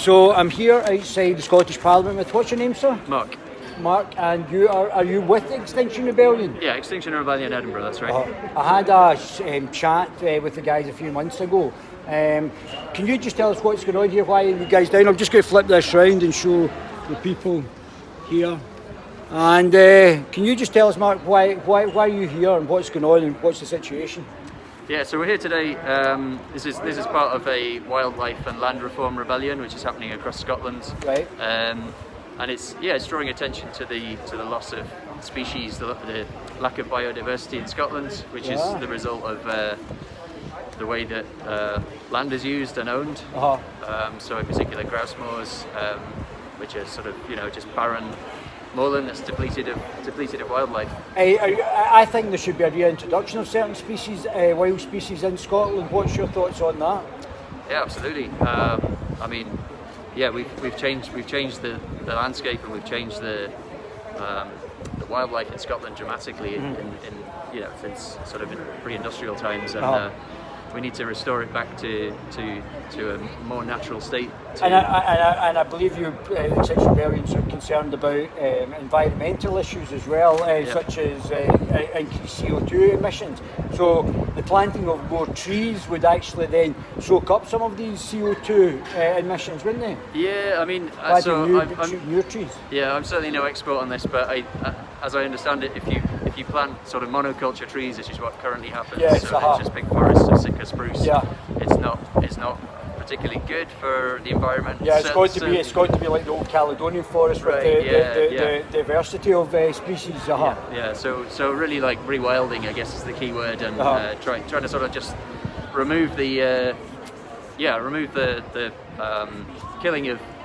So I'm here outside the Scottish Parliament with, what's your name, sir? Mark. Mark, and are you with Extinction Rebellion? Yeah, Extinction Rebellion Edinburgh, that's right. I had a chat with the guys a few months ago. Can you just tell us what's going on here? Why are you guys down? I'm just going to flip this round and show the people here. And can you just tell us, Mark, why are you here and what's going on and what's the situation? Yeah, so we're here today. This is part of a wildlife and land reform rebellion which is happening across Scotland. Right. And it's drawing attention to the loss of species, the lack of biodiversity in Scotland, which is the result of the way that land is used and owned. So in particular grouse moors, which are sort of just barren moorland that's depleted of wildlife. I think there should be a reintroduction of certain species, wild species in Scotland. What's your thoughts on that? Yeah, absolutely. I mean, yeah, we've changed the landscape, and we've changed the wildlife in Scotland dramatically in since sort of pre-industrial times, and we need to restore it back to a more natural state. And I believe you, Extinction Rebellion, are concerned about environmental issues as well, such as increased CO2 emissions. So the planting of more trees would actually then soak up some of these CO2 emissions, wouldn't they? Yeah, I mean, new trees. Yeah, I'm certainly no expert on this, but as I understand it, if you plant sort of monoculture trees, which is what currently happens, so it's just big forests of Sitka spruce. Yeah. It's not particularly good for the environment. Yeah, it's got to be like the old Caledonian forest with the diversity of species. Yeah. So really, like, rewilding, I guess, is the key word, and trying to sort of just remove the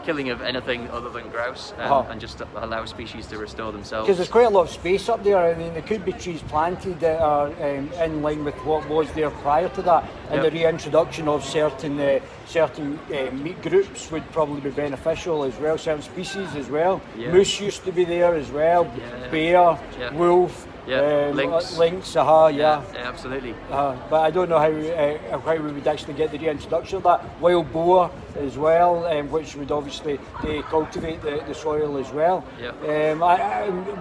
killing of anything other than grouse, and just allow species to restore themselves. Because there's quite a lot of space up there. I mean, there could be trees planted that are in line with what was there prior to that, and the reintroduction of certain meat groups would probably be beneficial as well, certain species as well. Moose used to be there as well, bear, wolf. Lynx, absolutely. But I don't know how we would actually get the reintroduction of that. Wild boar as well, which would obviously cultivate the soil as well.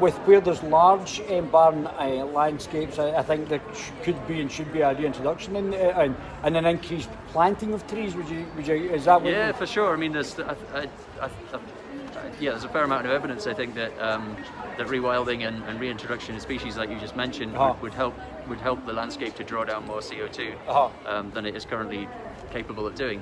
With where there's large barren landscapes, I think there could be and should be a reintroduction and an increased planting of trees. Would you? Is that what? Yeah, for sure. I mean, there's a fair amount of evidence, I think, that that rewilding and reintroduction of species like you just mentioned would help the landscape to draw down more CO2 than it is currently capable of doing.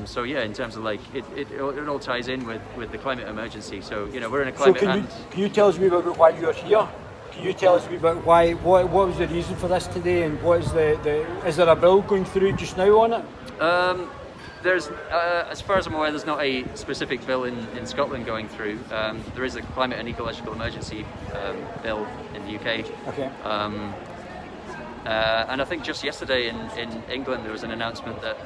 So in terms of, like, it all ties in with the climate emergency. So we're in a climate. So can you tell us a bit about why you're here? Can you tell us a bit about what was the reason for this today, and what is is there a bill going through just now on it? There's, as far as I'm aware, there's not a specific bill in Scotland going through. There is a climate and ecological emergency bill in the UK. Okay. And I think just yesterday in England there was an announcement that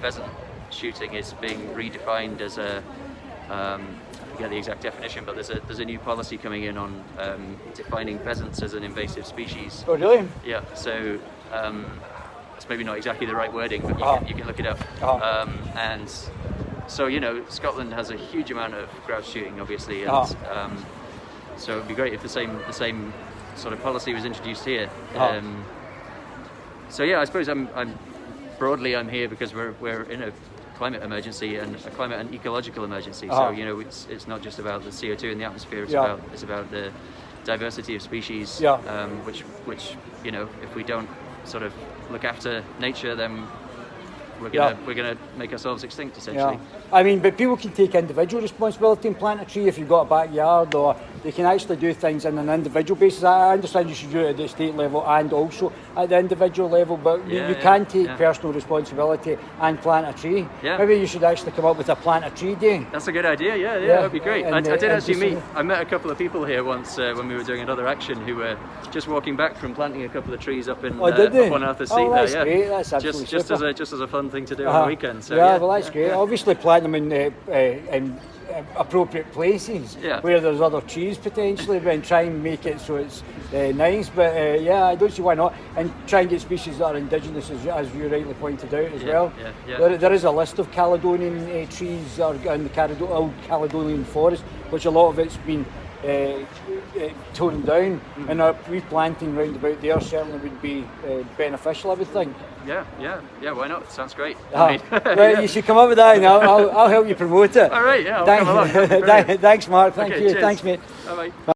pheasant shooting is being redefined as a I forget the exact definition, but there's a new policy coming in on defining pheasants as an invasive species. Oh, really? Yeah. So. It's maybe not exactly the right wording, but you can look it up. And so Scotland has a huge amount of grouse shooting, obviously, and so it'd be great if the same sort of policy was introduced here. So I suppose I'm here because we're in a climate emergency and a climate and ecological emergency. So it's not just about the CO2 in the atmosphere. It's about the diversity of species, which if we don't sort of look after nature, then we're gonna make ourselves extinct, essentially. I mean, but people can take individual responsibility and plant a tree if you've got a backyard, or they can actually do things on an individual basis. I understand you should do it at the state level and also at the individual level, but you can take personal responsibility and plant a tree. Maybe you should actually come up with a plant a tree day. That's a good idea. That'd be great. I did actually I met a couple of people here once when we were doing another action who were just walking back from planting a couple of trees up in up on Arthur's Seat. That's great. That's absolutely just as a fun fun thing to do on the weekend. So, yeah, well, that's great. Obviously, plant them in appropriate places where there's other trees potentially, and try and make it so it's nice. But yeah, I don't see why not. And try and get species that are indigenous, as you rightly pointed out as well. There is a list of Caledonian trees that are in the old Caledonian forest, which a lot of it's been torn down, and replanting round about there certainly would be beneficial, I would think. Yeah, why not? Sounds great. Well, you should come up with that, and I'll help you promote it. All right, yeah, I'll come along. Thanks, Mark. Thank you. Cheers. Thanks, mate. Bye-bye.